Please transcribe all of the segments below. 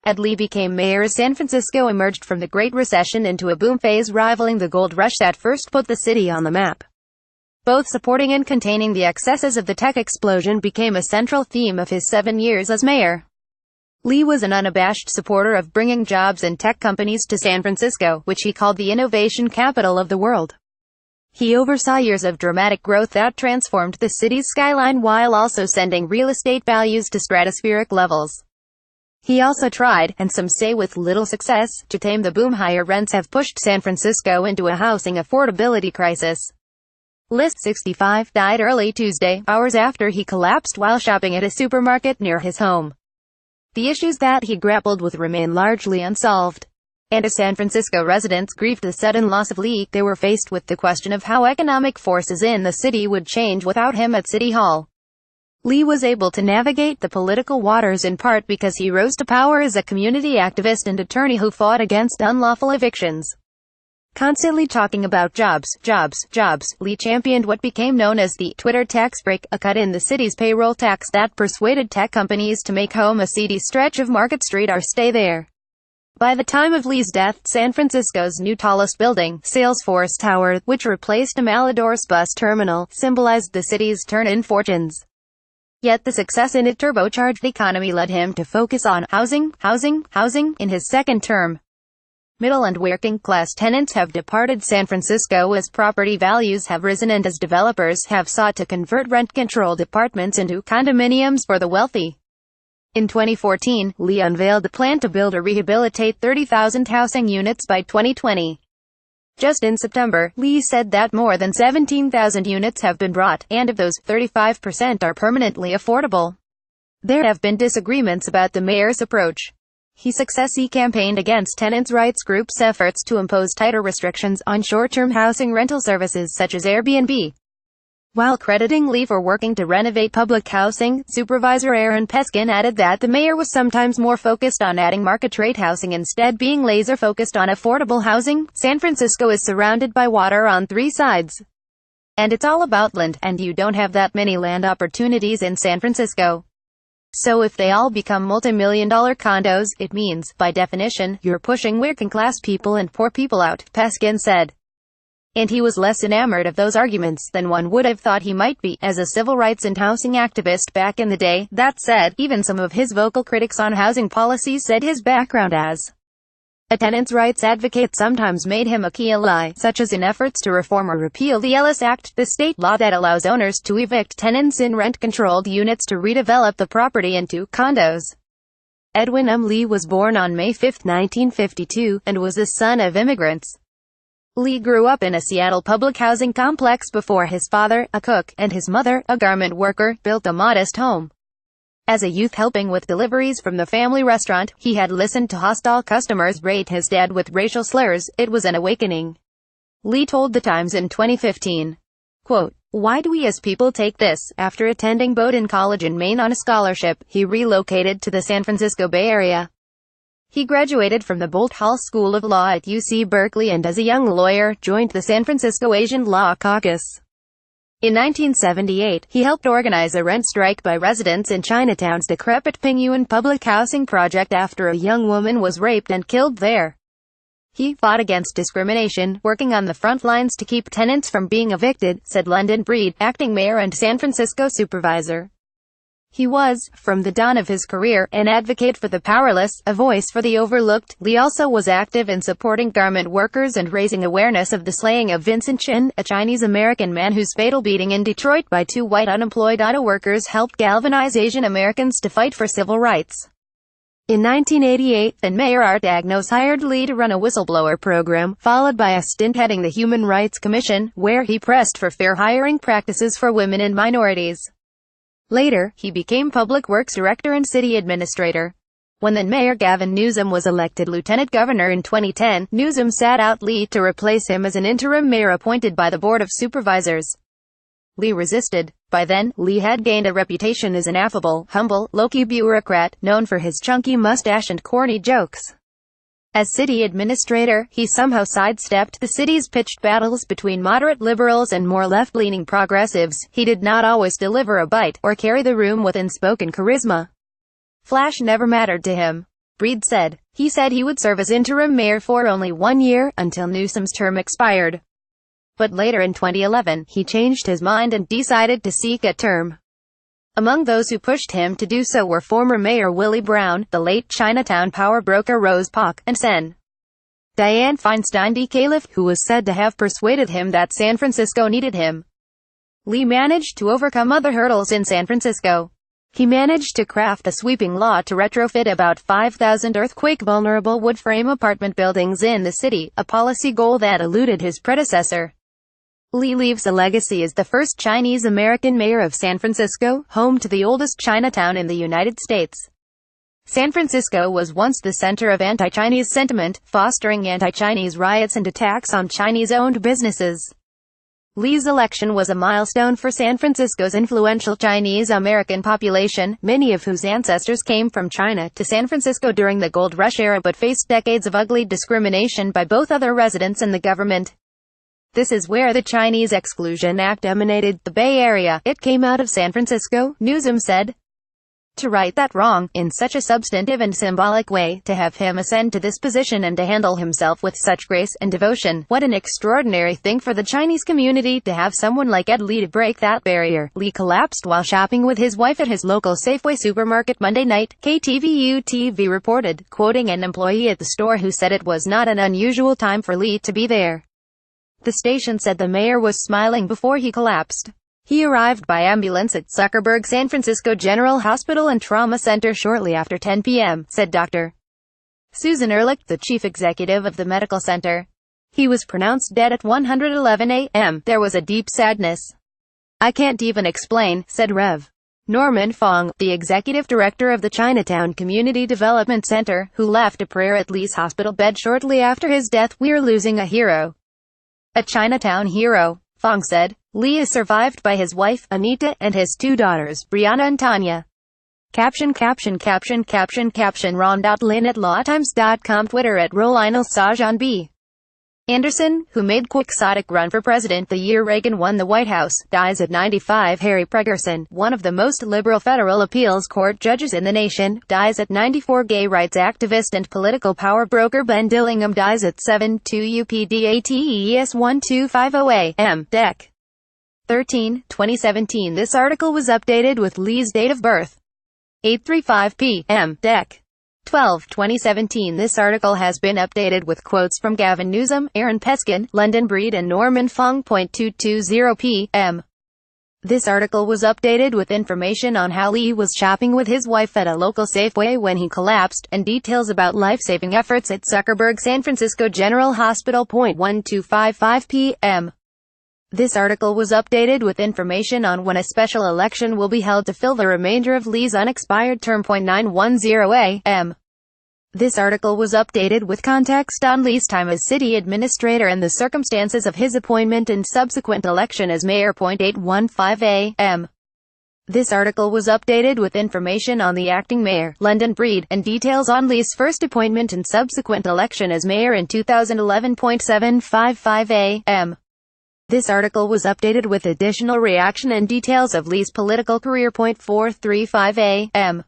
As Lee became mayor, San Francisco emerged from the Great Recession into a boom phase rivaling the gold rush that first put the city on the map. Both supporting and containing the excesses of the tech explosion became a central theme of his 7 years as mayor. Lee was an unabashed supporter of bringing jobs and tech companies to San Francisco, which he called the innovation capital of the world. He oversaw years of dramatic growth that transformed the city's skyline while also sending real estate values to stratospheric levels. He also tried, and some say with little success, to tame the boom. Higher rents have pushed San Francisco into a housing affordability crisis. List 65 died early Tuesday, hours after he collapsed while shopping at a supermarket near his home. The issues that he grappled with remain largely unsolved. And as San Francisco residents grieved the sudden loss of Lee, they were faced with the question of how economic forces in the city would change without him at City Hall. Lee was able to navigate the political waters in part because he rose to power as a community activist and attorney who fought against unlawful evictions. Constantly talking about jobs, Lee championed what became known as the Twitter tax break, a cut in the city's payroll tax that persuaded tech companies to make home a seedy stretch of Market Street or stay there. By the time of Lee's death, San Francisco's new tallest building, Salesforce Tower, which replaced a Malidor's bus terminal, symbolized the city's turn in fortunes. Yet the success in its turbocharged economy led him to focus on housing in his second term. Middle and working-class tenants have departed San Francisco as property values have risen and as developers have sought to convert rent-controlled apartments into condominiums for the wealthy. In 2014, Lee unveiled a plan to build or rehabilitate 30,000 housing units by 2020. Just in September, Lee said that more than 17,000 units have been brought, and of those, 35% are permanently affordable. There have been disagreements about the mayor's approach. He successfully campaigned against tenants' rights groups' efforts to impose tighter restrictions on short-term housing rental services such as Airbnb. While crediting Lee for working to renovate public housing, Supervisor Aaron Peskin added that the mayor was sometimes more focused on adding market-rate housing instead being laser-focused on affordable housing. San Francisco is surrounded by water on 3 sides. And it's all about land, and you don't have that many land opportunities in San Francisco. So if they all become multi-million-dollar condos, it means, by definition, you're pushing working-class people and poor people out, Peskin said. And he was less enamored of those arguments than one would have thought he might be, as a civil rights and housing activist back in the day. That said, even some of his vocal critics on housing policies said his background as a tenants' rights advocate sometimes made him a key ally, such as in efforts to reform or repeal the Ellis Act, the state law that allows owners to evict tenants in rent-controlled units to redevelop the property into condos. Edwin M. Lee was born on May 5, 1952, and was the son of immigrants. Lee grew up in a Seattle public housing complex before his father, a cook, and his mother, a garment worker, built a modest home. As a youth helping with deliveries from the family restaurant, he had listened to hostile customers berate his dad with racial slurs. It was an awakening. Lee told The Times in 2015. Quote, "Why do we as people take this?" After attending Bowdoin College in Maine on a scholarship, he relocated to the San Francisco Bay Area. He graduated from the Bolt Hall School of Law at UC Berkeley and as a young lawyer, joined the San Francisco Asian Law Caucus. In 1978, he helped organize a rent strike by residents in Chinatown's decrepit Pingyuan public housing project after a young woman was raped and killed there. He fought against discrimination, working on the front lines to keep tenants from being evicted, said London Breed, acting mayor and San Francisco supervisor. He was, from the dawn of his career, an advocate for the powerless, a voice for the overlooked. Lee also was active in supporting garment workers and raising awareness of the slaying of Vincent Chin, a Chinese-American man whose fatal beating in Detroit by 2 white unemployed auto workers helped galvanize Asian Americans to fight for civil rights. In 1988, then Mayor Art Agnos hired Lee to run a whistleblower program, followed by a stint heading the Human Rights Commission, where he pressed for fair hiring practices for women and minorities. Later, he became Public Works Director and City Administrator. When then Mayor Gavin Newsom was elected Lieutenant Governor in 2010, Newsom sat out Lee to replace him as an interim mayor appointed by the Board of Supervisors. Lee resisted. By then, Lee had gained a reputation as an affable, humble, low-key bureaucrat, known for his chunky mustache and corny jokes. As city administrator, he somehow sidestepped the city's pitched battles between moderate liberals and more left-leaning progressives. He did not always deliver a bite, or carry the room with unspoken charisma. Flash never mattered to him. Breed said. He said he would serve as interim mayor for only 1 year, until Newsom's term expired. But later in 2011, he changed his mind and decided to seek a term. Among those who pushed him to do so were former Mayor Willie Brown, the late Chinatown power broker Rose Pak, and Sen. Dianne Feinstein D. Califf, who was said to have persuaded him that San Francisco needed him. Lee managed to overcome other hurdles in San Francisco. He managed to craft a sweeping law to retrofit about 5,000 earthquake-vulnerable wood-frame apartment buildings in the city, a policy goal that eluded his predecessor. Lee leaves a legacy as the first Chinese-American mayor of San Francisco, home to the oldest Chinatown in the United States. San Francisco was once the center of anti-Chinese sentiment, fostering anti-Chinese riots and attacks on Chinese-owned businesses. Lee's election was a milestone for San Francisco's influential Chinese-American population, many of whose ancestors came from China to San Francisco during the Gold Rush era but faced decades of ugly discrimination by both other residents and the government. This is where the Chinese Exclusion Act emanated, the Bay Area. It came out of San Francisco, Newsom said. To right that wrong, in such a substantive and symbolic way, to have him ascend to this position and to handle himself with such grace and devotion, what an extraordinary thing for the Chinese community to have someone like Ed Lee to break that barrier. Lee collapsed while shopping with his wife at his local Safeway supermarket Monday night, KTVU-TV reported, quoting an employee at the store who said it was not an unusual time for Lee to be there. The station said the mayor was smiling before he collapsed. He arrived by ambulance at Zuckerberg San Francisco General Hospital and Trauma Center shortly after 10 p.m., said Dr. Susan Ehrlich, the chief executive of the medical center. He was pronounced dead at 1:11 a.m. There was a deep sadness. I can't even explain, said Rev. Norman Fong, the executive director of the Chinatown Community Development Center, who left a prayer at Lee's hospital bed shortly after his death. We're losing a hero. A Chinatown hero, Fong said. Lee is survived by his wife, Anita, and his 2 daughters, Brianna and Tanya. Caption Ron.Lin at lawtimes.com. Twitter at Rollinal Sajan B. Anderson, who made quixotic run for president the year Reagan won the White House, dies at 95. Harry Pregerson, one of the most liberal federal appeals court judges in the nation, dies at 94. Gay rights activist and political power broker Ben Dillingham dies at 72. UPDATES 1250 a.m. Dec. 13, 2017. This article was updated with Lee's date of birth. 8:35 p.m. Dec. 12, 2017. This article has been updated with quotes from Gavin Newsom, Aaron Peskin, London Breed and Norman Fong. 2:20 p.m. This article was updated with information on how Lee was shopping with his wife at a local Safeway when he collapsed, and details about life-saving efforts at Zuckerberg San Francisco General Hospital. 12:55 p.m. This article was updated with information on when a special election will be held to fill the remainder of Lee's unexpired term. 9:10 a.m. This article was updated with context on Lee's time as city administrator and the circumstances of his appointment and subsequent election as mayor. 8:15 a.m. This article was updated with information on the acting mayor, London Breed, and details on Lee's first appointment and subsequent election as mayor in 2011. 7:55 a.m. This article was updated with additional reaction and details of Lee's political career. 4:35 a.m.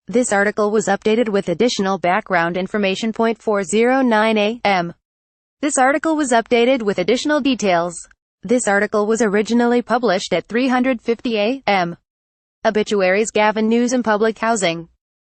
This article was updated with additional background information. 4:09 a.m. This article was updated with additional details. This article was originally published at 3:50 a.m. Obituaries. Gavin Newsom. Public housing.